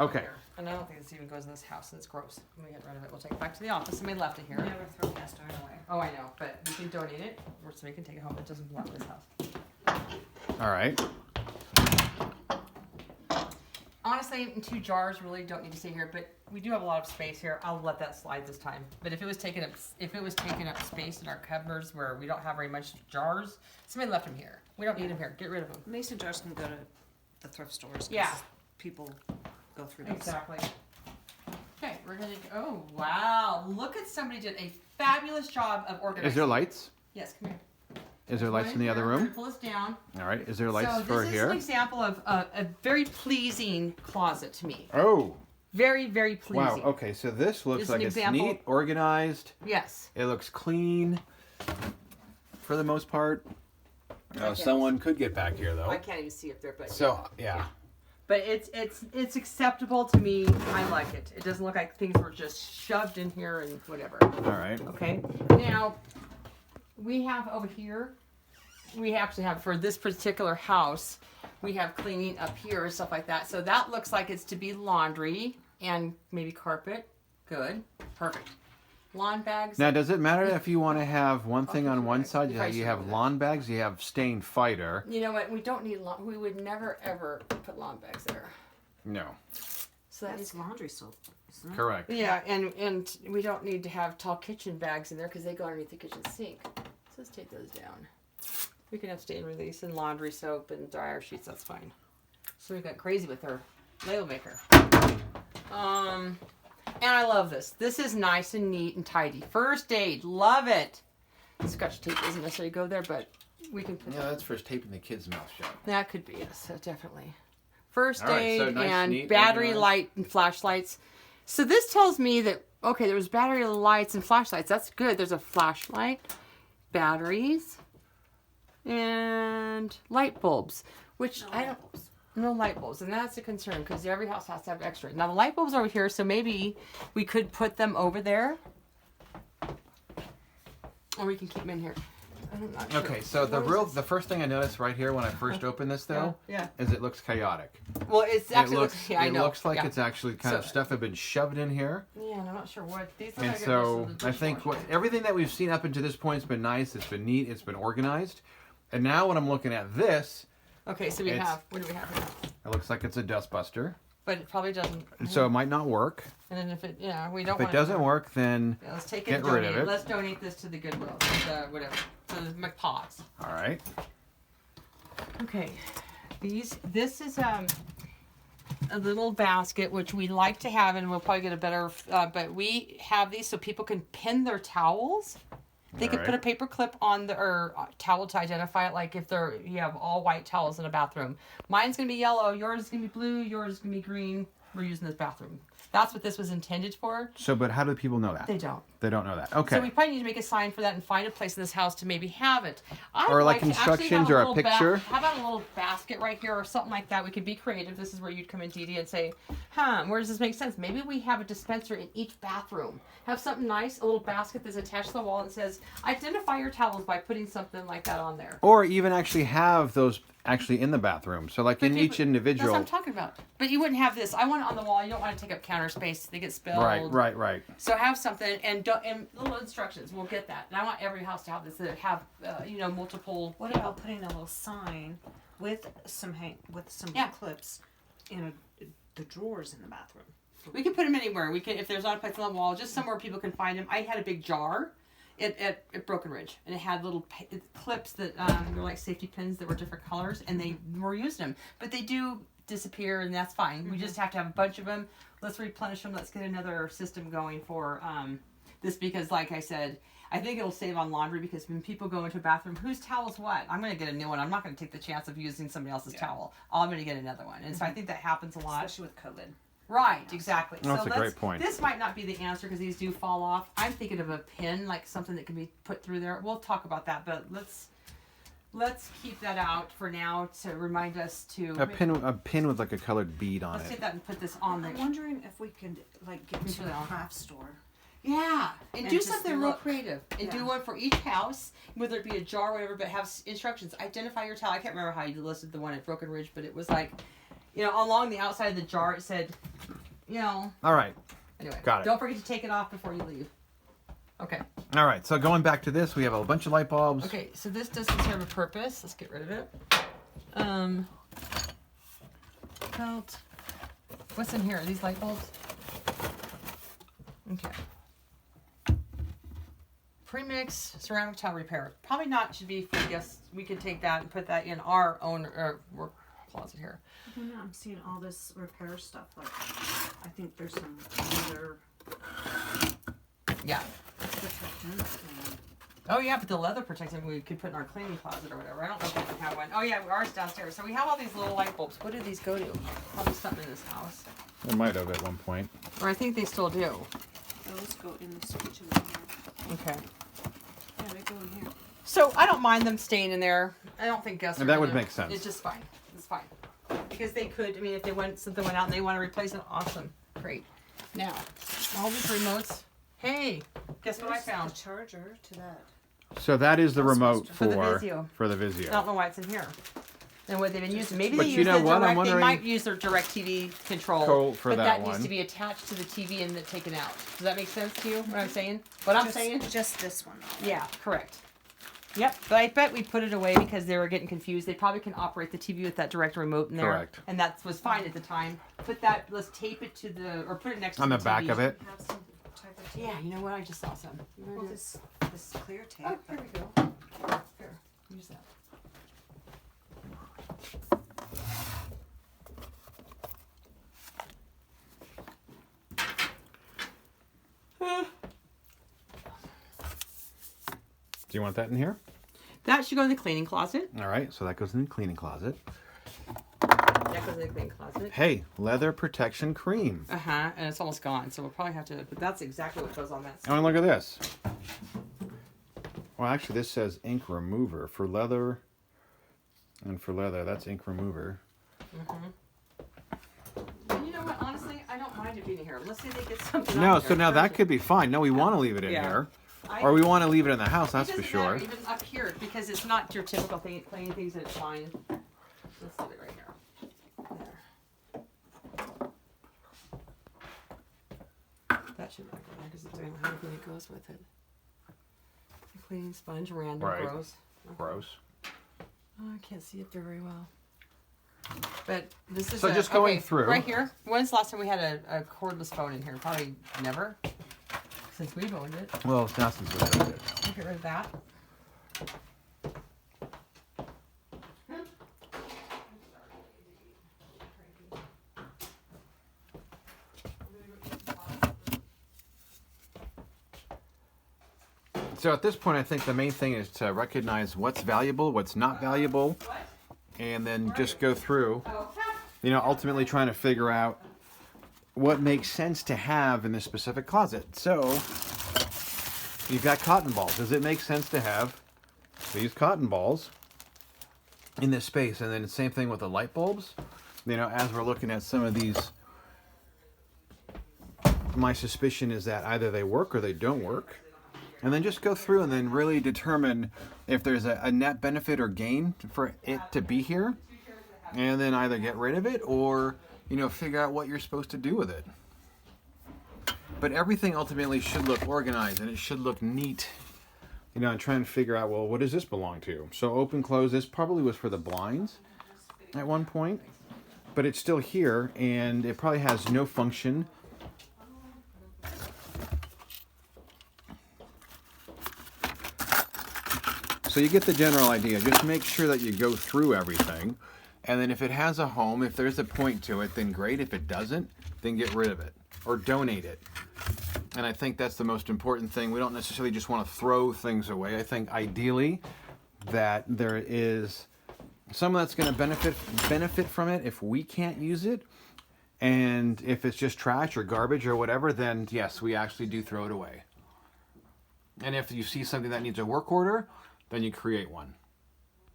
Okay. And I don't think this even goes in this house, and it's gross. Let me get rid of it. We'll take it back to the office. Somebody left it here. Never throw cast iron away. Oh, I know, but we can donate it, or somebody can take it home. It doesn't belong in this house. All right. Honestly, 2 jars really don't need to stay here, but we do have a lot of space here. I'll let that slide this time. But if it was taking up space in our cupboards where we don't have very much jars, somebody left them here. We don't need them here. Get rid of them. Mason jars can go to the thrift stores. 'Cause Yeah. people go through those. Exactly. Okay, we're gonna. Oh wow! Look at somebody did a fabulous job of organizing. Is there lights? Yes, come here. Is there lights in the other We're gonna room? pull this down. All right. Is there lights So for this is here? an example of a very pleasing closet to me. Oh. Very, very pleasing. Wow. Okay. So this looks Just an like it's example. neat, organized. Yes. It looks clean for the most part. can't Someone could get back here though. I can't even see up there, but So yeah. but it's acceptable to me. I like it. It doesn't look like things were just shoved in here and whatever. All right. Okay. Now we have over here. We actually have for this particular house. We have cleaning up here and stuff like that. So that looks like it's to be laundry and maybe carpet. Good. Perfect. Lawn bags. Now, does it matter if you want to have one thing on one bags. side? You Yeah, guys you should have do that. lawn bags. You have stain fighter. You know what? We don't need lawn. We would never ever put lawn bags there. No. So that That's laundry soap, isn't it? Correct. yeah, and we don't need to have tall kitchen bags in there because they go underneath the kitchen sink. So let's take those down. We can have stain release and laundry soap and dryer sheets. That's fine. So we got crazy with our label maker. And I love this. This is nice and neat and tidy. First aid, love it. Scotch tape doesn't necessarily go there, but we can put Yeah, that's for taping the kid's mouth shut. that. Could be yes, definitely. First All right, aid so nice, and neat, battery organized. light and flashlights. So this tells me that okay, there was battery lights and flashlights. That's good. There's a flashlight, batteries, and light bulbs, which I don't. No light bulbs, and that's a concern because every house has to have extra. Now the light bulbs are over here, so maybe we could put them over there, or we can keep them in here. I'm not sure. Okay, so the first thing I noticed right here when I first opened this though Yeah. is it looks chaotic. Well, it's actually yeah, I it know. looks like Yeah. it's actually kind of So- stuff had been shoved in here. Yeah, and I'm not sure what these. Look And like so most of the I think dishwasher. everything that we've seen up until this point has been nice. It's been neat. It's been organized. And now when I'm looking at this, Okay, so we it's- have. What do we have here? it looks like it's a dust buster. But it probably doesn't. So it might not work. And then if it, yeah, we don't. If it want doesn't work, then Yeah, let's take it. get And rid donate. of it. Let's donate this to the Goodwill, to the whatever, to the McCalls. all right. Okay, this is a little basket which we like to have, and we'll probably get a better. But we have these so people can pin their towels. They could put a Alright. paper clip on the towel to identify it. Like if you have all white towels in a bathroom, mine's gonna be yellow, yours is gonna be blue, yours is gonna be green. We're using this bathroom. That's what this was intended for. So, but how do people know that? They don't. They don't know that. Okay. So we probably need to make a sign for that and find a place in this house to maybe have it. I'd Or like to actually have instructions or a little picture? how about a little basket right here or something like that? We could be creative. This is where you'd come in, Dee Dee, and say, where does this make sense? Maybe we have a dispenser in each bathroom. Have something nice, a little basket that's attached to the wall and says, identify your towels by putting something like that on there. Or even actually have those actually in the bathroom. So like in each That's individual. what I'm talking about. But you wouldn't have this. I want it on the wall. You don't want to take up counter space. They get spilled. Right. So have something and little instructions. We'll get that. And I want every house to have this. That have multiple. What about putting a little sign with some Yeah. clips in the drawers in the bathroom? We can put them anywhere. We can if there's not a place on the wall, just somewhere people can find them. I had a big jar at Broken Ridge, and it had little clips that were like safety pins that were different colors, and they were using them. But they do disappear, and that's fine. We just have to have a bunch of them. Let's replenish them. Let's get another system going for this because, like I said, I think it'll save on laundry because when people go into a bathroom, whose towel's what? I'm going to get a new one. I'm not going to take the chance of using somebody else's towel. I'm going to get another one. And so I think that happens a lot. Especially with COVID. Right, exactly. That's a great point. This might not be the answer because these do fall off. I'm thinking of a pin, like something that can be put through there. We'll talk about that, but let's keep that out for now to remind us to A pin with like a colored bead on let's it. take that and put this on there. I'm wondering if we could get Me to too. a craft store. Yeah, and do just something real look. creative. And do Yeah. one for each house, whether it be a jar or whatever, but have instructions. Identify your towel. I can't remember how you listed the one at Broken Ridge, but it was like, along the outside of the jar it said, you know. All right. Anyway, Got it. Don't forget to take it off before you leave. Okay. All right. So going back to this, we have a bunch of light bulbs. Okay, so this doesn't serve a purpose. Let's get rid of it. Felt. What's in here? Are these light bulbs? Okay. Premix ceramic tile repair. Probably not should be. I guess we could take that and put that in our own work closet here. I don't know, I'm seeing all this repair stuff. Like, I think there's some other Yeah. protectant. And Oh yeah, but the leather protectant we could put in our cleaning closet or whatever. I don't know if we have one. Oh yeah, ours downstairs. So we have all these little light bulbs. What do these go to? Probably something in this house. It might have at one point. Or I think they still do. those go in the switch in here. Okay. Yeah, they go in here. So I don't mind them staying in there. I don't think guests are That would gonna- make sense. It's just fine. It's fine. Because they could, I mean, if they went, something went out and they want to replace it, awesome. Great. Now, all these remotes. Hey, guess what I There's found? the charger to that. So that is the That's remote supposed to- For the for Vizio. for the I Vizio. don't know why it's in here. And what they've been using. Maybe But they you use know the what? I'm direct, they wondering- might use their direct TV control. Cool for but that needs one. to be attached to the TV and taken out. Does that make sense to you? What I'm saying? What I'm saying? Just this one. Though. Yeah, correct. Yep, but I bet we put it away because they were getting confused. They probably can operate the TV with that direct remote in there. Correct. And that was fine at the time. Put that, let's tape it to the, or put it next On to the back TV. of it. Have some type of tape. Yeah, you know what? I just saw some. You wanna Well, do- this clear tape. Oh, here we go. Here, use that. Do you want that in here? That should go in the cleaning closet. All right. So that goes in the cleaning closet. That goes in the cleaning closet. Hey, leather protection cream. And it's almost gone, so we'll probably have to. But that's exactly what goes on that. Oh, and look at this. Well, actually, this says ink remover for leather. And for leather, that's ink remover. And you know what? Honestly, I don't mind it being in here. Let's say they get something. No, on so there. now that could be fine. No, we want to leave it in Yeah. here. I- Or we want to leave it in the house, It that's for doesn't matter, sure. even up here, because it's not your typical thing, cleaning things, and it's fine. Let's leave it right here. There. That should not go there because it's doing everything that goes with it. The cleaning sponge, random, Right. gross. Gross. Oh, I can't see it there very well. But this is So just going through. right here. When's the last time we had a cordless phone in here? Probably never, since we've owned it. Well, it's not since we did it. I'll get rid of that. So at this point, I think the main thing is to recognize what's valuable, what's not valuable, and then just go through, ultimately trying to figure out what makes sense to have in this specific closet. So you've got cotton balls. Does it make sense to have these cotton balls in this space? And then the same thing with the light bulbs. As we're looking at some of these, my suspicion is that either they work or they don't work. And then just go through and then really determine if there's a net benefit or gain for it to be here. And then either get rid of it or, figure out what you're supposed to do with it. But everything ultimately should look organized and it should look neat. And try and figure out, well, what does this belong to? So open, close, this probably was for the blinds at one point. But it's still here and it probably has no function. So you get the general idea. Just make sure that you go through everything. And then if it has a home, if there's a point to it, then great. If it doesn't, then get rid of it or donate it. And I think that's the most important thing. We don't necessarily just want to throw things away. I think ideally that there is someone that's going to benefit from it if we can't use it. And if it's just trash or garbage or whatever, then yes, we actually do throw it away. And if you see something that needs a work order, then you create one.